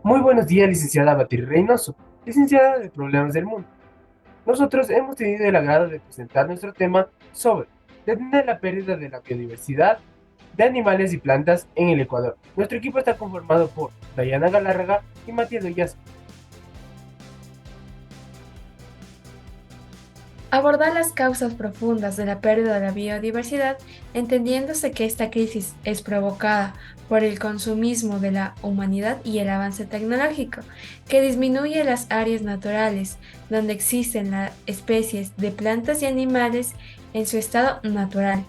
Muy buenos días, licenciada Batir Reynoso, licenciada de Problemas del Mundo. Nosotros hemos tenido el agrado de presentar nuestro tema sobre detener la pérdida de la biodiversidad de animales y plantas en el Ecuador. Nuestro equipo está conformado por Dayana Galárraga y Matías Loyaza. Abordar las causas profundas de la pérdida de la biodiversidad, entendiéndose que esta crisis es provocada por el consumismo de la humanidad y el avance tecnológico, que disminuye las áreas naturales donde existen las especies de plantas y animales en su estado natural.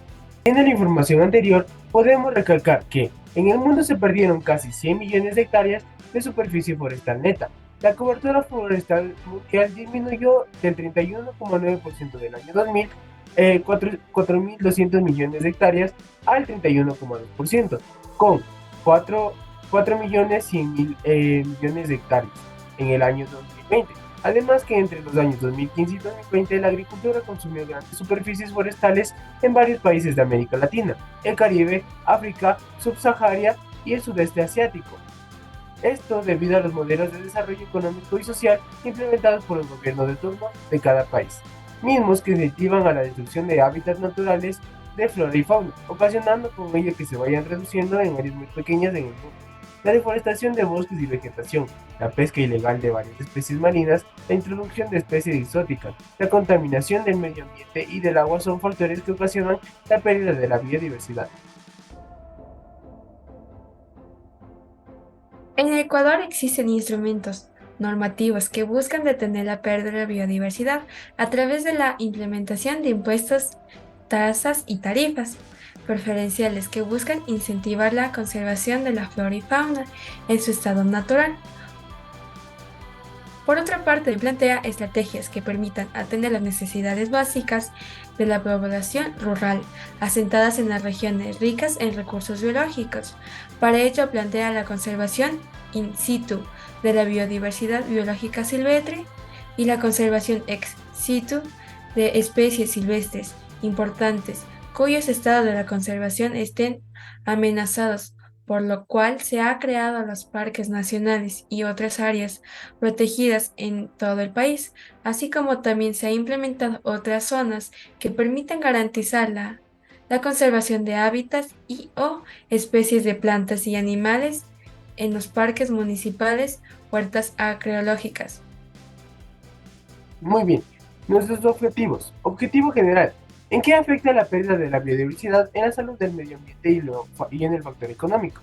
En la información anterior, podemos recalcar que en el mundo se perdieron casi 100 millones de hectáreas de superficie forestal neta. La cobertura forestal mundial disminuyó del 31,9% del año 2000, 4.200 millones de hectáreas, al 31,2%, con 4.100.000 millones de hectáreas en el año 2020. Además que entre los años 2015 y 2020 la agricultura consumió grandes superficies forestales en varios países de América Latina, el Caribe, África, Subsahara y el sudeste asiático. Esto debido a los modelos de desarrollo económico y social implementados por el gobierno de turno de cada país, mismos que incentivan a la destrucción de hábitats naturales de flora y fauna, ocasionando con ello que se vayan reduciendo en áreas muy pequeñas en el mundo. La deforestación de bosques y vegetación, la pesca ilegal de varias especies marinas, la introducción de especies exóticas, la contaminación del medio ambiente y del agua son factores que ocasionan la pérdida de la biodiversidad. En el Ecuador existen instrumentos normativos que buscan detener la pérdida de biodiversidad a través de la implementación de impuestos, tasas y tarifas preferenciales que buscan incentivar la conservación de la flora y fauna en su estado natural. Por otra parte, plantea estrategias que permitan atender las necesidades básicas de la población rural, asentadas en las regiones ricas en recursos biológicos. Para ello, plantea la conservación in situ de la biodiversidad biológica silvestre y la conservación ex situ de especies silvestres importantes cuyos estados de la conservación estén amenazados, por lo cual se ha creado los parques nacionales y otras áreas protegidas en todo el país, así como también se ha implementado otras zonas que permiten garantizar la conservación de hábitats y o especies de plantas y animales en los parques municipales, huertas arqueológicas. Muy bien, nuestros objetivos. Objetivo general. ¿En qué afecta la pérdida de la biodiversidad en la salud del medio ambiente y en el factor económico?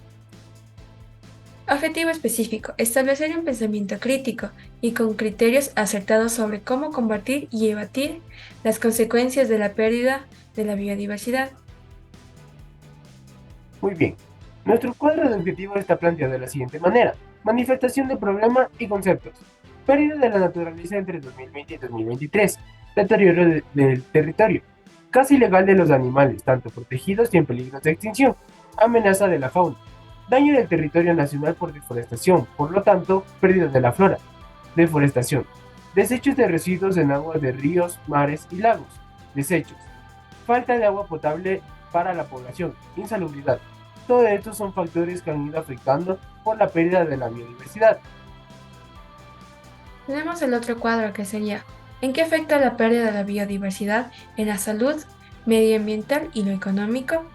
Objetivo específico: establecer un pensamiento crítico y con criterios acertados sobre cómo combatir y evadir las consecuencias de la pérdida de la biodiversidad. Muy bien. Nuestro cuadro de objetivos está planteado de la siguiente manera. Manifestación de problema y conceptos. Pérdida de la naturaleza entre 2020 y 2023. Deterioro del territorio. Caza ilegal de los animales, tanto protegidos y en peligro de extinción. Amenaza de la fauna. Daño del territorio nacional por deforestación, por lo tanto, pérdida de la flora. Deforestación. Desechos de residuos en aguas de ríos, mares y lagos. Desechos. Falta de agua potable para la población. Insalubridad. Todos estos son factores que han ido afectando por la pérdida de la biodiversidad. Tenemos el otro cuadro que sería: ¿en qué afecta la pérdida de la biodiversidad en la salud medioambiental y lo económico?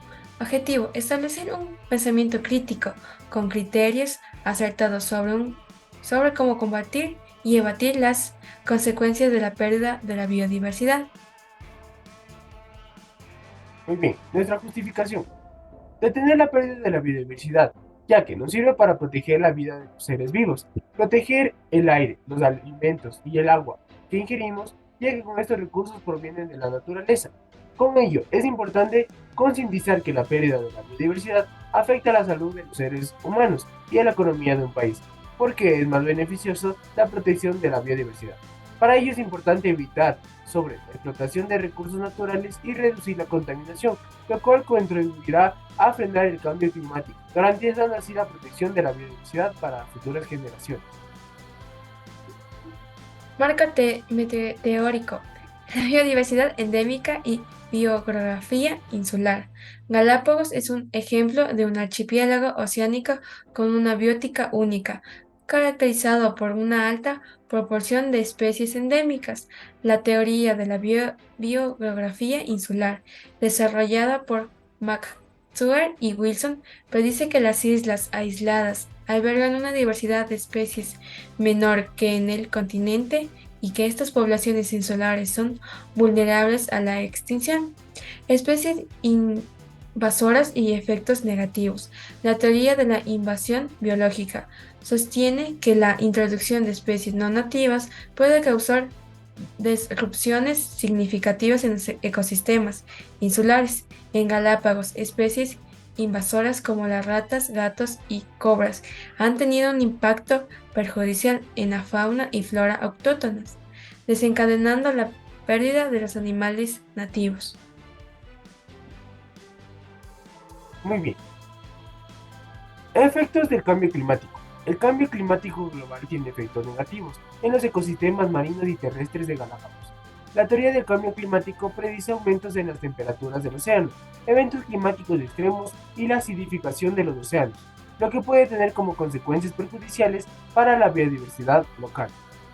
Objetivo: establecer un pensamiento crítico con criterios acertados sobre cómo combatir y evadir las consecuencias de la pérdida de la biodiversidad. Muy bien, nuestra justificación. Detener la pérdida de la biodiversidad, ya que nos sirve para proteger la vida de los seres vivos, proteger el aire, los alimentos y el agua que ingerimos, ya que con estos recursos provienen de la naturaleza. Con ello, es importante concientizar que la pérdida de la biodiversidad afecta a la salud de los seres humanos y a la economía de un país, porque es más beneficioso la protección de la biodiversidad. Para ello es importante evitar sobre la explotación de recursos naturales y reducir la contaminación, lo cual contribuirá a frenar el cambio climático, garantizando así la protección de la biodiversidad para futuras generaciones. Marco teórico: la biodiversidad endémica y biografía insular. Galápagos es un ejemplo de un archipiélago oceánico con una biótica única, caracterizado por una alta proporción de especies endémicas. La teoría de la biogeografía insular, desarrollada por McTuer y Wilson, predice que las islas aisladas albergan una diversidad de especies menor que en el continente y que estas poblaciones insulares son vulnerables a la extinción. Especies invasoras y efectos negativos. La teoría de la invasión biológica sostiene que la introducción de especies no nativas puede causar disrupciones significativas en los ecosistemas insulares. En Galápagos, especies invasoras como las ratas, gatos y cobras han tenido un impacto perjudicial en la fauna y flora autóctonas, desencadenando la pérdida de los animales nativos. Muy bien. Efectos del cambio climático. El cambio climático global tiene efectos negativos en los ecosistemas marinos y terrestres de Galápagos. La teoría del cambio climático predice aumentos en las temperaturas del océano, eventos climáticos extremos y la acidificación de los océanos, lo que puede tener como consecuencias perjudiciales para la biodiversidad local.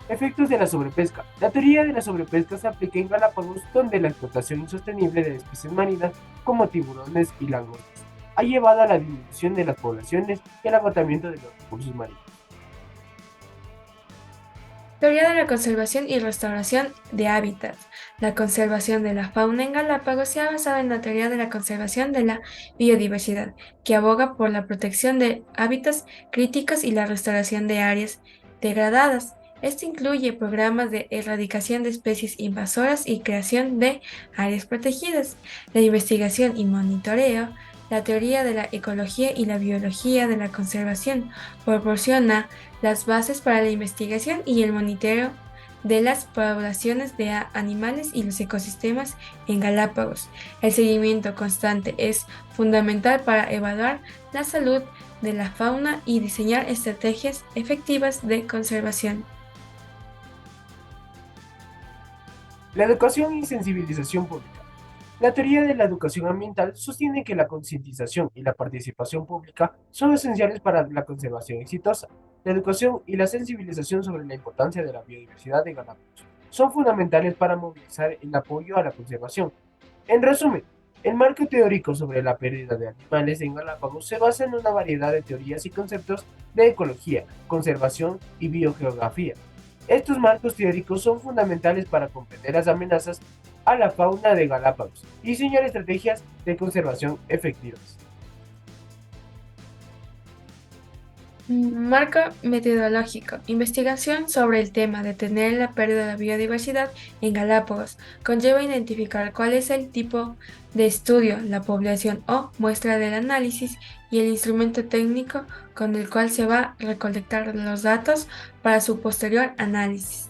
Efectos de la sobrepesca. La teoría de la sobrepesca se aplica en Galápagos, donde la explotación insostenible de especies marinas como tiburones y langostas ha llevado a la disminución de las poblaciones y al agotamiento de los recursos marinos. Teoría de la conservación y restauración de hábitats. La conservación de la fauna en Galápagos se ha basado en la teoría de la conservación de la biodiversidad, que aboga por la protección de hábitats críticos y la restauración de áreas degradadas. Esto incluye programas de erradicación de especies invasoras y creación de áreas protegidas. La investigación y monitoreo. La teoría de la ecología y la biología de la conservación proporciona las bases para la investigación y el monitoreo de las poblaciones de animales y los ecosistemas en Galápagos. El seguimiento constante es fundamental para evaluar la salud de la fauna y diseñar estrategias efectivas de conservación. La educación y sensibilización pública. La teoría de la educación ambiental sostiene que la concientización y la participación pública son esenciales para la conservación exitosa. La educación y la sensibilización sobre la importancia de la biodiversidad de Galápagos son fundamentales para movilizar el apoyo a la conservación. En resumen, el marco teórico sobre la pérdida de animales en Galápagos se basa en una variedad de teorías y conceptos de ecología, conservación y biogeografía. Estos marcos teóricos son fundamentales para comprender las amenazas a la fauna de Galápagos y diseñar estrategias de conservación efectivas. Marco metodológico. Investigación sobre el tema de detener la pérdida de la biodiversidad en Galápagos. Conlleva identificar cuál es el tipo de estudio, la población o muestra del análisis y el instrumento técnico con el cual se va a recolectar los datos para su posterior análisis.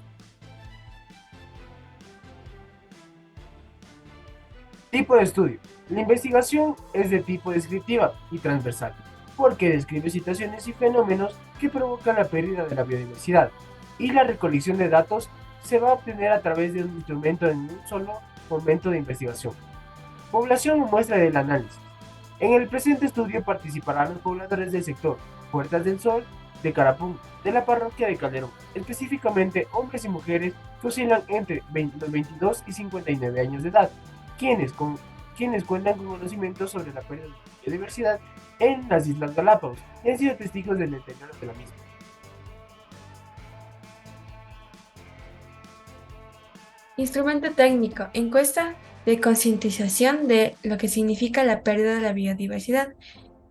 Tipo de estudio. La investigación es de tipo descriptiva y transversal, porque describe situaciones y fenómenos que provocan la pérdida de la biodiversidad, y la recolección de datos se va a obtener a través de un instrumento en un solo momento de investigación. Población o muestra del análisis. En el presente estudio participarán los pobladores del sector Puertas del Sol de Carapún, de la parroquia de Calderón, específicamente hombres y mujeres que oscilan entre los 22 y 59 años de edad, quienes, quienes cuentan con conocimientos sobre la pérdida de la biodiversidad en las Islas Galápagos y han sido testigos del deterioro de la misma. Instrumento técnico. Encuesta de concientización de lo que significa la pérdida de la biodiversidad.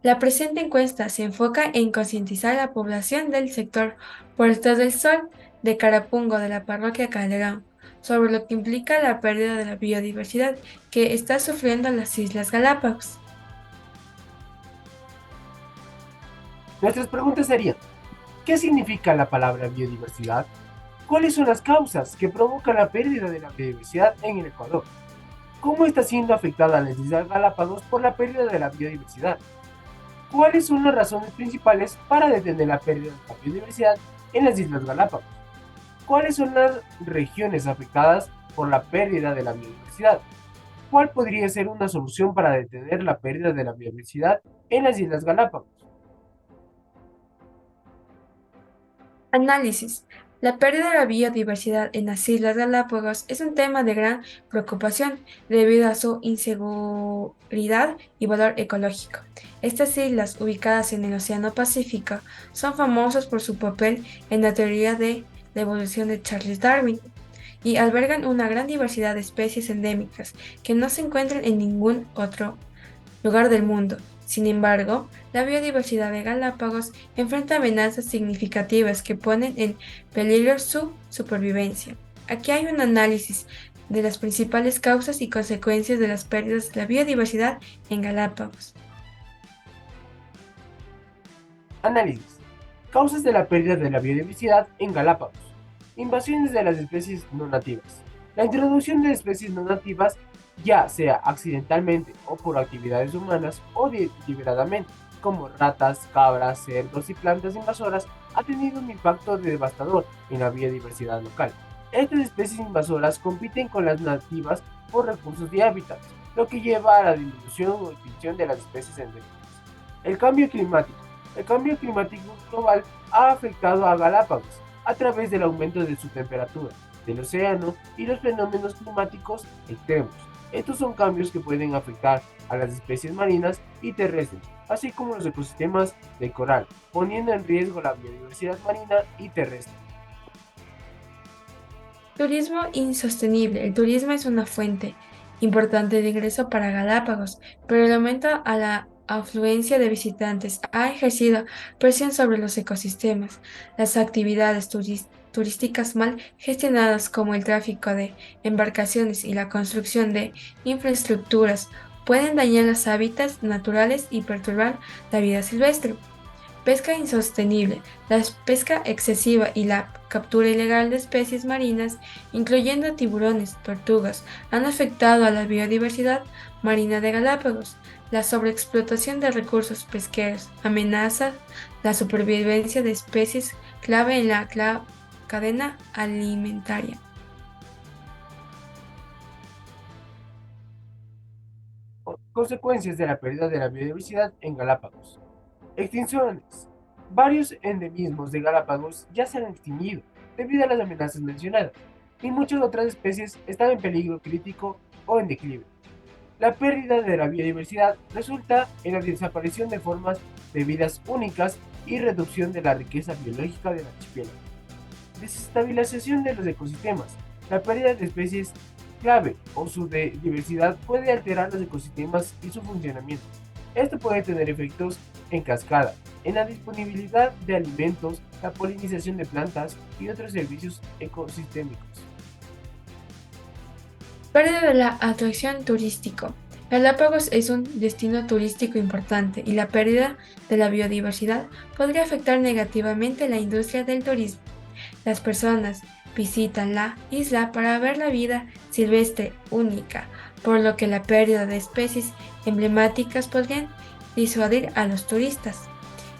La presente encuesta se enfoca en concientizar a la población del sector Puertas del Sol de Carapungo de la parroquia Calderón sobre lo que implica la pérdida de la biodiversidad que está sufriendo las Islas Galápagos. Nuestras preguntas serían: ¿qué significa la palabra biodiversidad? ¿Cuáles son las causas que provocan la pérdida de la biodiversidad en el Ecuador? ¿Cómo está siendo afectada las Islas Galápagos por la pérdida de la biodiversidad? ¿Cuáles son las razones principales para detener la pérdida de la biodiversidad en las Islas Galápagos? ¿Cuáles son las regiones afectadas por la pérdida de la biodiversidad? ¿Cuál podría ser una solución para detener la pérdida de la biodiversidad en las Islas Galápagos? Análisis. La pérdida de la biodiversidad en las Islas Galápagos es un tema de gran preocupación debido a su inseguridad y valor ecológico. Estas islas, ubicadas en el Océano Pacífico, son famosas por su papel en la teoría de la evolución de Charles Darwin y albergan una gran diversidad de especies endémicas que no se encuentran en ningún otro lugar del mundo. Sin embargo, la biodiversidad de Galápagos enfrenta amenazas significativas que ponen en peligro su supervivencia. Aquí hay un análisis de las principales causas y consecuencias de las pérdidas de la biodiversidad en Galápagos. Análisis. Causas de la pérdida de la biodiversidad en Galápagos. Invasiones de las especies no nativas. La introducción de especies no nativas, ya sea accidentalmente o por actividades humanas o deliberadamente, como ratas, cabras, cerdos y plantas invasoras, ha tenido un impacto devastador en la biodiversidad local. Estas especies invasoras compiten con las nativas por recursos y hábitats, lo que lleva a la disminución o extinción de las especies endémicas. El cambio climático. El cambio climático global ha afectado a Galápagos a través del aumento de su temperatura, del océano y los fenómenos climáticos extremos. Estos son cambios que pueden afectar a las especies marinas y terrestres, así como los ecosistemas de coral, poniendo en riesgo la biodiversidad marina y terrestre. Turismo insostenible. El turismo es una fuente importante de ingreso para Galápagos, pero el aumento a la afluencia de visitantes ha ejercido presión sobre los ecosistemas. Las actividades turísticas mal gestionadas como el tráfico de embarcaciones y la construcción de infraestructuras pueden dañar los hábitats naturales y perturbar la vida silvestre. Pesca insostenible. La pesca excesiva y la captura ilegal de especies marinas, incluyendo tiburones, tortugas, han afectado a la biodiversidad marina de Galápagos. La sobreexplotación de recursos pesqueros amenaza la supervivencia de especies clave en la cadena alimentaria. Consecuencias de la pérdida de la biodiversidad en Galápagos. Extinciones. Varios endemismos de Galápagos ya se han extinguido debido a las amenazas mencionadas, y muchas otras especies están en peligro crítico o en declive. La pérdida de la biodiversidad resulta en la desaparición de formas de vidas únicas y reducción de la riqueza biológica del archipiélago. Desestabilización de los ecosistemas. La pérdida de especies clave o su diversidad puede alterar los ecosistemas y su funcionamiento. Esto puede tener efectos en cascada, en la disponibilidad de alimentos, la polinización de plantas y otros servicios ecosistémicos. Pérdida de la atracción turístico. Galápagos es un destino turístico importante y la pérdida de la biodiversidad podría afectar negativamente la industria del turismo. Las personas visitan la isla para ver la vida silvestre única, por lo que la pérdida de especies emblemáticas podría disuadir a los turistas.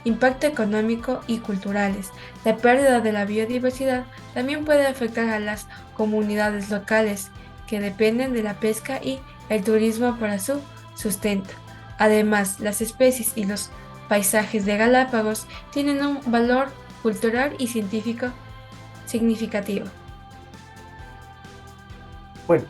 Impacto económico y culturales. La pérdida de la biodiversidad también puede afectar a las comunidades locales que dependen de la pesca y el turismo para su sustento. Además, las especies y los paisajes de Galápagos tienen un valor cultural y científico significativo. Bueno,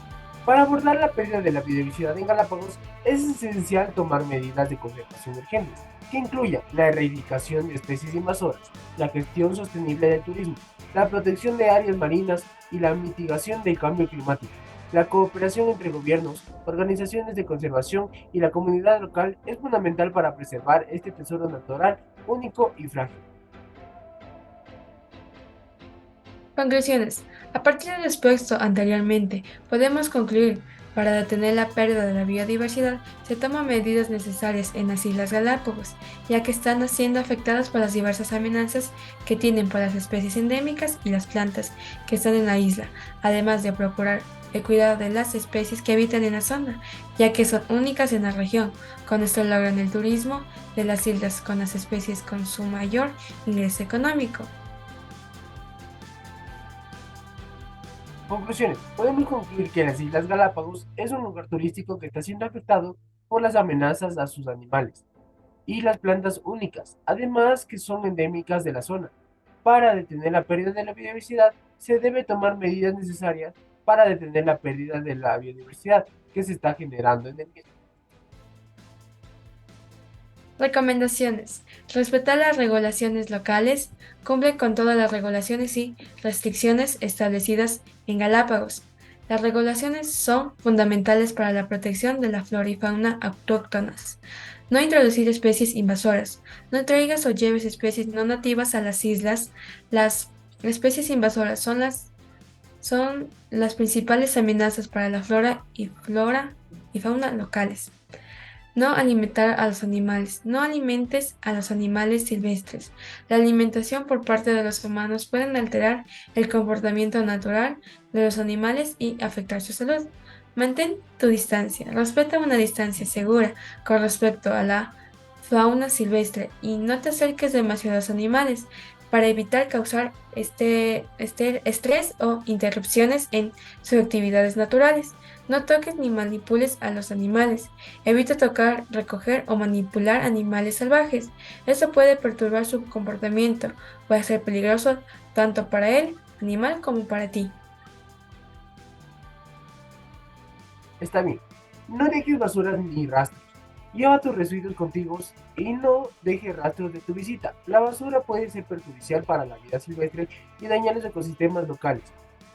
para abordar la pérdida de la biodiversidad en Galápagos es esencial tomar medidas de conservación urgentes, que incluyan la erradicación de especies invasoras, la gestión sostenible del turismo, la protección de áreas marinas y la mitigación del cambio climático. La cooperación entre gobiernos, organizaciones de conservación y la comunidad local es fundamental para preservar este tesoro natural único y frágil. Conclusiones. A partir de lo expuesto anteriormente, podemos concluir, para detener la pérdida de la biodiversidad, se toman medidas necesarias en las Islas Galápagos, ya que están siendo afectadas por las diversas amenazas que tienen por las especies endémicas y las plantas que están en la isla, además de procurar el cuidado de las especies que habitan en la zona, ya que son únicas en la región. Con esto logran el turismo de las islas con las especies con su mayor ingreso económico. Conclusiones. Podemos concluir que las Islas Galápagos es un lugar turístico que está siendo afectado por las amenazas a sus animales y las plantas únicas, además que son endémicas de la zona. Para detener la pérdida de la biodiversidad, se debe tomar medidas necesarias para detener la pérdida de la biodiversidad que se está generando en el mismo. Recomendaciones. Respetar las regulaciones locales. Cumple con todas las regulaciones y restricciones establecidas en Galápagos. Las regulaciones son fundamentales para la protección de la flora y fauna autóctonas. No introducir especies invasoras. No traigas o lleves especies no nativas a las islas. Las especies invasoras son las principales amenazas para la flora y fauna locales. No alimentar a los animales. No alimentes a los animales silvestres. La alimentación por parte de los humanos puede alterar el comportamiento natural de los animales y afectar su salud. Mantén tu distancia. Respeta una distancia segura con respecto a la fauna silvestre y no te acerques demasiado a los animales para evitar causar estrés o interrupciones en sus actividades naturales. No toques ni manipules a los animales. Evita tocar, recoger o manipular animales salvajes. Esto puede perturbar su comportamiento. Puede ser peligroso tanto para el animal como para ti. Está bien, no dejes basuras ni rastros. Lleva tus residuos contigo y no dejes rastros de tu visita. La basura puede ser perjudicial para la vida silvestre y dañar los ecosistemas locales.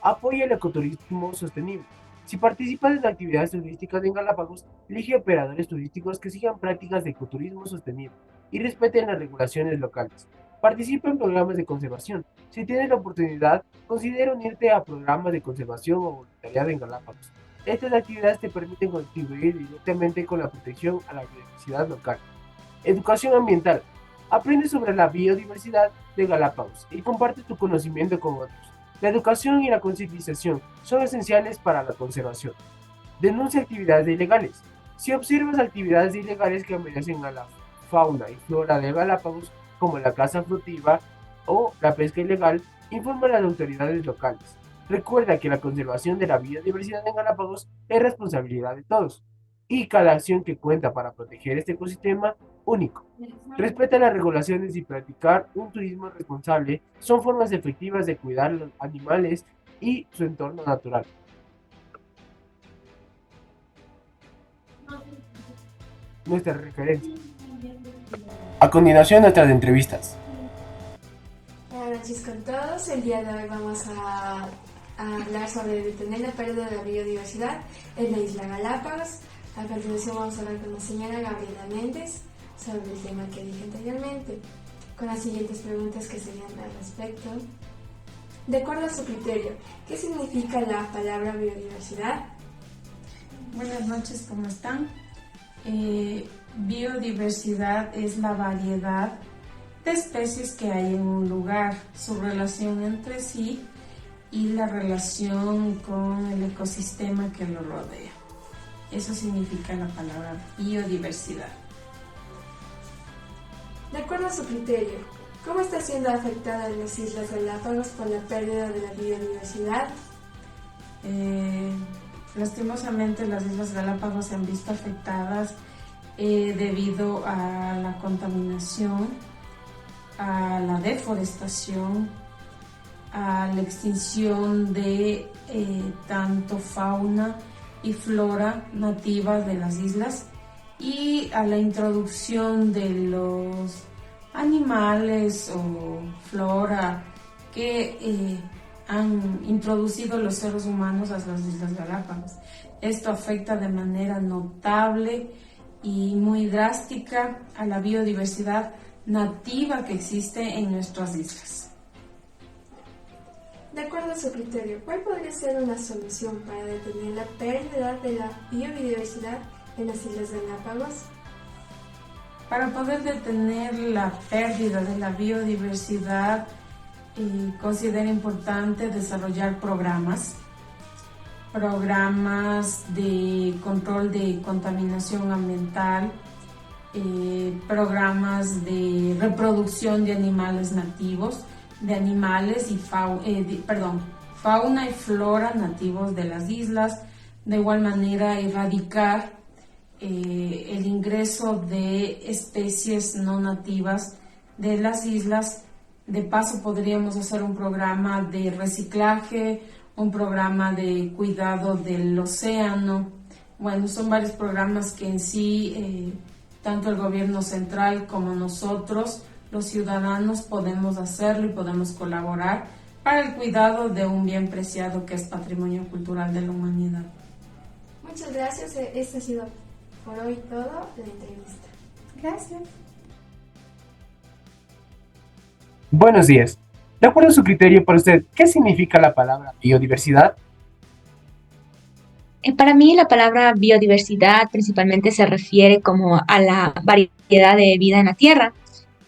Apoya el ecoturismo sostenible. Si participas en actividades turísticas en Galápagos, elige operadores turísticos que sigan prácticas de ecoturismo sostenible y respeten las regulaciones locales. Participa en programas de conservación. Si tienes la oportunidad, considera unirte a programas de conservación o voluntariado en Galápagos. Estas actividades te permiten contribuir directamente con la protección a la biodiversidad local. Educación ambiental. Aprende sobre la biodiversidad de Galápagos y comparte tu conocimiento con otros. La educación y la concientización son esenciales para la conservación. Denuncia actividades ilegales. Si observas actividades ilegales que amenacen a la fauna y flora de Galápagos, como la caza furtiva o la pesca ilegal, informa a las autoridades locales. Recuerda que la conservación de la biodiversidad en Galápagos es responsabilidad de todos y cada acción que cuenta para proteger este ecosistema único. Respeta las regulaciones y practicar un turismo responsable son formas efectivas de cuidar los animales y su entorno natural. Nuestras referencias. A continuación, nuestras entrevistas. Buenas noches con todos. El día de hoy vamos a hablar sobre detener la pérdida de la biodiversidad en la isla Galápagos. A continuación vamos a hablar con la señora Gabriela Méndez sobre el tema que dije anteriormente, con las siguientes preguntas que serían al respecto. De acuerdo a su criterio, ¿qué significa la palabra biodiversidad? Buenas noches, ¿cómo están? Biodiversidad es la variedad de especies que hay en un lugar, su relación entre sí y la relación con el ecosistema que lo rodea. Eso significa la palabra biodiversidad. De acuerdo a su criterio, ¿cómo está siendo afectada en las Islas Galápagos por la pérdida de la biodiversidad? Lastimosamente las Islas Galápagos se han visto afectadas debido a la contaminación, a la deforestación, a la extinción de tanto fauna y flora nativas de las islas y a la introducción de los animales o flora que han introducido los seres humanos a las Islas Galápagos. Esto afecta de manera notable y muy drástica a la biodiversidad nativa que existe en nuestras islas. De acuerdo a su criterio, ¿cuál podría ser una solución para detener la pérdida de la biodiversidad en las Islas Galápagos? Para poder detener la pérdida de la biodiversidad, considero importante desarrollar programas de control de contaminación ambiental, programas de reproducción de animales nativos, de animales y fauna y flora nativos de las islas. De igual manera, erradicar el ingreso de especies no nativas de las islas De paso podríamos hacer un programa de reciclaje, un programa de cuidado del océano. Bueno, son varios programas que en sí, tanto el gobierno central como nosotros, los ciudadanos, podemos hacerlo y podemos colaborar para el cuidado de un bien preciado que es patrimonio cultural de la humanidad. Muchas gracias. Este ha sido por hoy todo la entrevista. Gracias. Buenos días. De acuerdo a su criterio, para usted, ¿qué significa la palabra biodiversidad? Para mí la palabra biodiversidad principalmente se refiere como a la variedad de vida en la Tierra.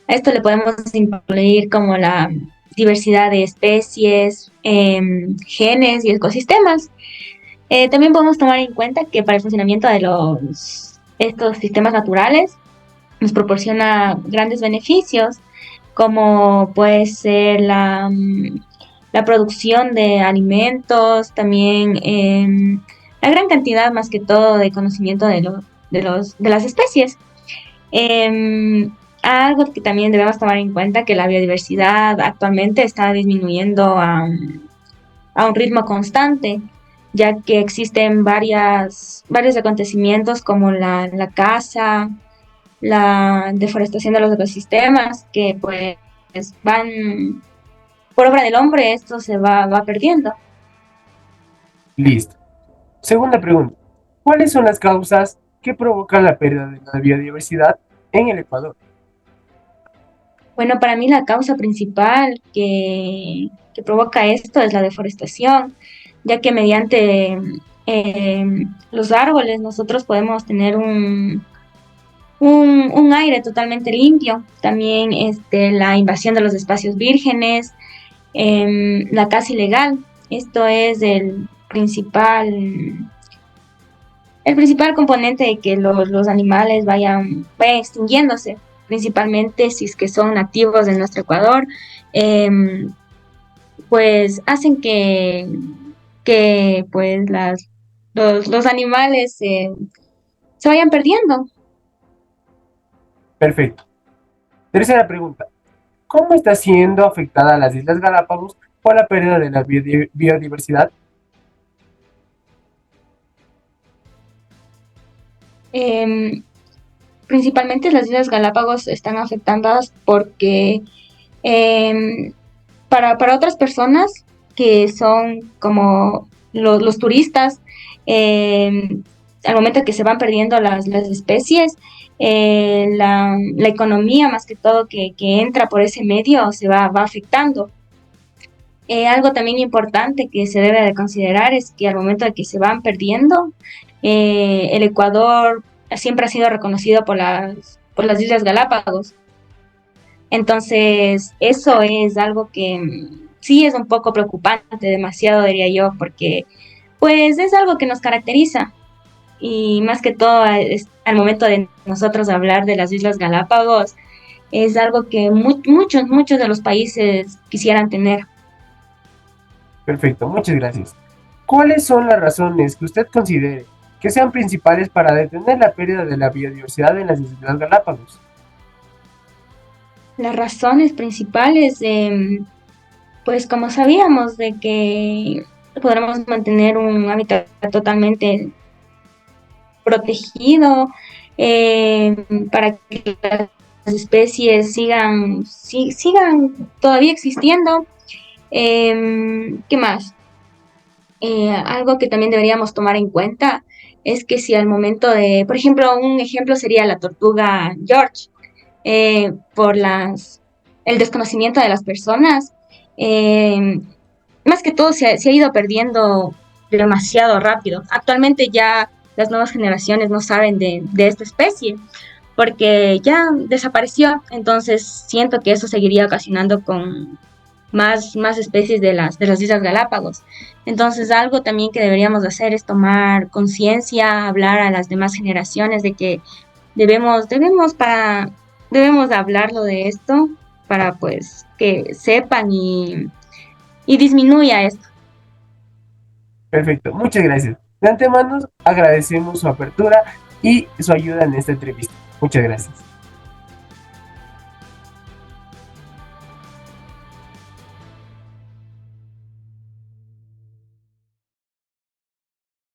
A esto le podemos incluir como la diversidad de especies, genes y ecosistemas. También podemos tomar en cuenta que para el funcionamiento de estos sistemas naturales nos proporciona grandes beneficios, como puede ser la producción de alimentos, también la gran cantidad más que todo de conocimiento de las especies. Algo que también debemos tomar en cuenta que la biodiversidad actualmente está disminuyendo a un ritmo constante, ya que existen varios acontecimientos como la caza, la deforestación de los ecosistemas, que pues van, por obra del hombre, esto se va perdiendo. Listo. Segunda pregunta. ¿Cuáles son las causas que provocan la pérdida de la biodiversidad en el Ecuador? Bueno, para mí la causa principal que provoca esto es la deforestación, ya que mediante los árboles nosotros podemos tener un aire totalmente limpio. También la invasión de los espacios vírgenes, la caza ilegal. Esto es el principal componente de que los animales vayan extinguiéndose, principalmente si es que son nativos de nuestro Ecuador, pues hacen que pues los animales se vayan perdiendo. Perfecto. Tercera pregunta. ¿Cómo está siendo afectada las Islas Galápagos por la pérdida de la biodiversidad? Eh, Principalmente las Islas Galápagos están afectadas porque eh, para otras personas que son como los turistas, eh, al momento que se van perdiendo las especies, la economía más que todo que entra por ese medio se va afectando. Algo también importante que se debe de considerar es que al momento de que se van perdiendo, el Ecuador siempre ha sido reconocido por las Islas Galápagos. Entonces, eso es algo que sí es un poco preocupante, demasiado diría yo, porque pues es algo que nos caracteriza y más que todo al momento de nosotros hablar de las Islas Galápagos, es algo que muchos de los países quisieran tener. Perfecto, muchas gracias. ¿Cuáles son las razones que usted considere que sean principales para detener la pérdida de la biodiversidad en las Islas Galápagos? Las razones principales, pues como sabíamos de que podremos mantener un hábitat totalmente protegido, para que las especies sigan todavía existiendo. ¿Qué más? Algo que también deberíamos tomar en cuenta es que si al momento por ejemplo, un ejemplo sería la tortuga George, por el desconocimiento de las personas, eh, más que todo se ha ido perdiendo demasiado rápido. Actualmente ya las nuevas generaciones no saben de esta especie porque ya desapareció, entonces siento que eso seguiría ocasionando con más especies de las Islas Galápagos. Entonces algo también que deberíamos hacer es tomar conciencia, hablar a las demás generaciones de que debemos hablarlo de esto para pues que sepan y disminuya esto. Perfecto, muchas gracias. De antemano agradecemos su apertura y su ayuda en esta entrevista. Muchas gracias.